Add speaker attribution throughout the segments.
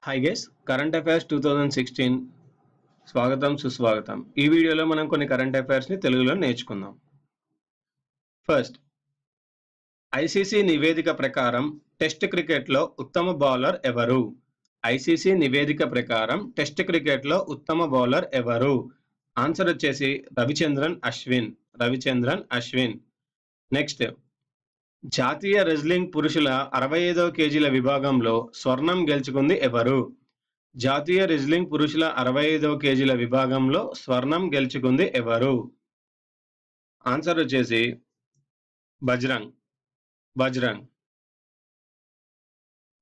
Speaker 1: Hi guys, current affairs 2016 స్వాగతం సుస్వాగతం. ఈ వీడియోలో మనం కొన్ని కరెంట్ అఫైర్స్ ని తెలుగులో నేర్చుకుందాం. ఫస్ట్, ఐసీసీ నివేదిక ప్రకారం టెస్ట్ క్రికెట్లో ఉత్తమ బౌలర్ ఎవరు? ఐసీసీ నివేదిక ప్రకారం టెస్ట్ క్రికెట్లో ఉత్తమ బౌలర్ ఎవరు? ఆన్సర్ వచ్చేసి రవిచంద్రన్ అశ్విన్. నెక్స్ట్, జాతీయ రెజ్లింగ్ పురుషుల 65 కేజీల విభాగంలో స్వర్ణం గెలుచుకుంది ఎవరు? జాతీయ రెజ్లింగ్ పురుషుల 65 కేజీల విభాగంలో స్వర్ణం గెలుచుకుంది ఎవరు? ఆన్సర్ వచ్చేసి బజరంగ్.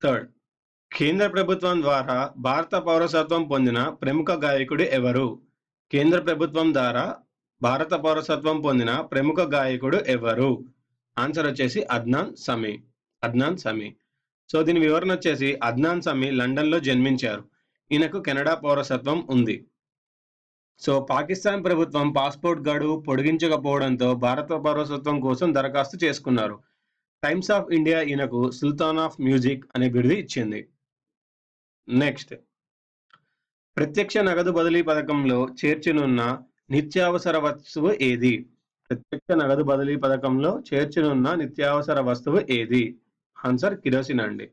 Speaker 1: థర్డ్, కేంద్ర ప్రభుత్వం ద్వారా భారత పౌరసత్వం పొందిన ప్రముఖ గాయకుడు ఎవరు? కేంద్ర ప్రభుత్వం ద్వారా భారత పౌరసత్వం పొందిన ప్రముఖ గాయకుడు ఎవరు? ఆన్సర్ వచ్చేసి అద్నాన్ సమీ. సో దీని వివరణ వచ్చేసి అద్నాన్ సమీ లండన్లో జన్మించారు. ఈయనకు కెనడా పౌరసత్వం ఉంది. సో పాకిస్తాన్ ప్రభుత్వం పాస్పోర్ట్ గడువు పొడిగించకపోవడంతో భారత పౌరసత్వం కోసం దరఖాస్తు చేసుకున్నారు. టైమ్స్ ఆఫ్ ఇండియా ఈయనకు సుల్తాన్ ఆఫ్ మ్యూజిక్ అనే బిరుదు ఇచ్చింది. నెక్స్ట్, ప్రత్యక్ష నగదు బదిలీ పథకంలో చేర్చనున్న నిత్యావసర వస్తువు ఏది? ప్రత్యక్ష నగదు బదిలీ పథకంలో చేర్చనున్న నిత్యావసర వస్తువు ఏది? ఆన్సర్ కిరోసిన్ అండి.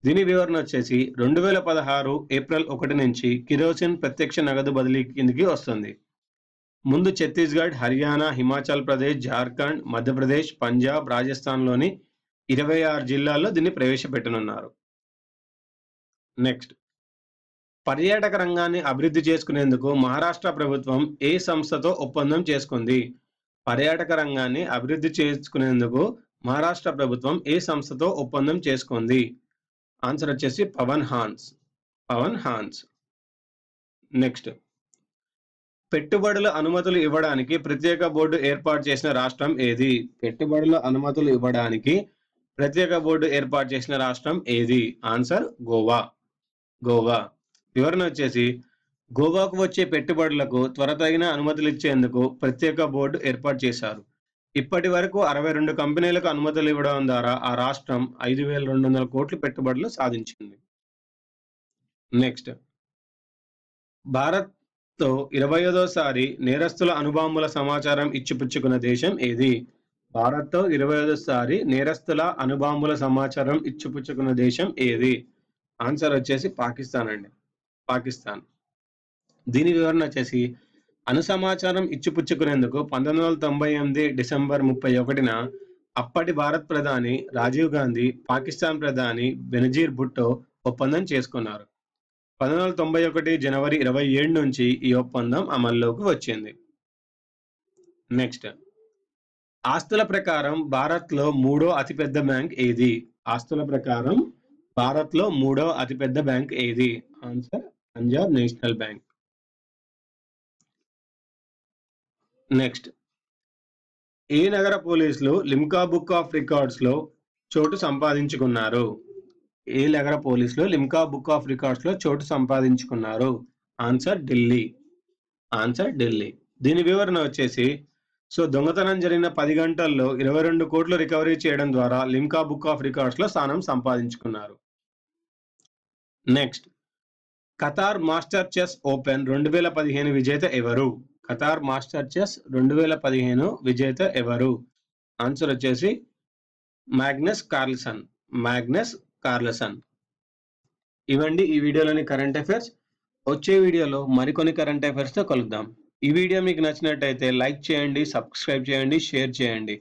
Speaker 1: దీని వివరణ వచ్చేసి 2016 ఏప్రిల్ 1 నుంచి కిరోసిన్ ప్రత్యక్ష నగదు బదిలీ కిందికి వస్తుంది. ముందు ఛత్తీస్గఢ్, హర్యానా, హిమాచల్ ప్రదేశ్, జార్ఖండ్, మధ్యప్రదేశ్, పంజాబ్, రాజస్థాన్లోని 26 జిల్లాల్లో దీన్ని ప్రవేశపెట్టనున్నారు. నెక్స్ట్, పర్యాటక రంగాన్ని అభివృద్ధి చేసుకునేందుకు మహారాష్ట్ర ప్రభుత్వం ఏ సంస్థతో ఒప్పందం చేసుకుంది? పర్యాటక రంగాన్ని అభివృద్ధి చేసుకునేందుకు మహారాష్ట్ర ప్రభుత్వం ఏ సంస్థతో ఒప్పందం చేసుకుంది? ఆన్సర్ వచ్చేసి పవన్ హాన్స్. నెక్స్ట్, పెట్టుబడుల అనుమతులు ఇవ్వడానికి ప్రత్యేక బోర్డు ఏర్పాటు చేసిన రాష్ట్రం ఏది? పెట్టుబడుల అనుమతులు ఇవ్వడానికి ప్రత్యేక బోర్డు ఏర్పాటు చేసిన రాష్ట్రం ఏది? ఆన్సర్ గోవా. వివరణ వచ్చేసి గోవాకు వచ్చే పెట్టుబడులకు త్వరతగిన అనుమతులు ఇచ్చేందుకు ప్రత్యేక బోర్డు ఏర్పాటు చేశారు. ఇప్పటి వరకు 62 కంపెనీలకు అనుమతులు ఇవ్వడం ద్వారా ఆ రాష్ట్రం 5,200 కోట్ల పెట్టుబడులు సాధించింది. నెక్స్ట్, భారత్తో 25సారి నేరస్తుల అణుబాంబుల సమాచారం ఇచ్చిపుచ్చుకున్న దేశం ఏది? భారత్తో 25సారి నేరస్తుల అణుబాంబుల సమాచారం ఇచ్చిపుచ్చుకున్న దేశం ఏది? ఆన్సర్ వచ్చేసి పాకిస్తాన్. దీని వివరణ వచ్చేసి అణు సమాచారం ఇచ్చిపుచ్చుకునేందుకు 1998 డిసెంబర్ 31న అప్పటి భారత్ ప్రధాని రాజీవ్ గాంధీ, పాకిస్తాన్ ప్రధాని బెనజీర్ భుట్టో ఒప్పందం చేసుకున్నారు. 1991 జనవరి 27 నుంచి ఈ ఒప్పందం అమల్లోకి వచ్చింది. నెక్స్ట్, ఆస్తుల ప్రకారం భారత్లో 3వ అతిపెద్ద బ్యాంక్ ఏది? ఆస్తుల ప్రకారం భారత్లో 3వ అతిపెద్ద బ్యాంక్ ఏది? Answer Punjab national bank. Next, ఏ నగర పోలీసులు లిమ్కా బుక్ ఆఫ్ రికార్డ్స్ లో చోటు సంపాదించుకున్నారు? ఏ నగర పోలీసులు లిమ్కా బుక్ ఆఫ్ రికార్డ్స్ లో చోటు సంపాదించుకున్నారు? ఆన్సర్ ఢిల్లీ. దీని వివరణ వచ్చేసి దొంగతనం జరిగిన 10 గంటల్లో 22 కోట్లు రికవరీ చేయడం ద్వారా లిమ్కా బుక్ ఆఫ్ రికార్డ్స్ లో స్థానం సంపాదించుకున్నారు. Next, Qatar master chess open 2015 విజేత ఎవరు? ఖతార్ మాస్టర్ చెస్ 2015 విజేత ఎవరు? ఆన్సర్ వచ్చేసి మాగ్నస్ కార్ల్సన్. ఇవండి ఈ వీడియోలోని కరెంట్ అఫైర్స్. వచ్చే వీడియోలో మరికొన్ని కరెంట్ అఫైర్స్ తో కలుద్దాం. ఈ వీడియో మీకు నచ్చినట్టయితే లైక్ చేయండి, సబ్స్క్రైబ్ చేయండి, షేర్ చేయండి.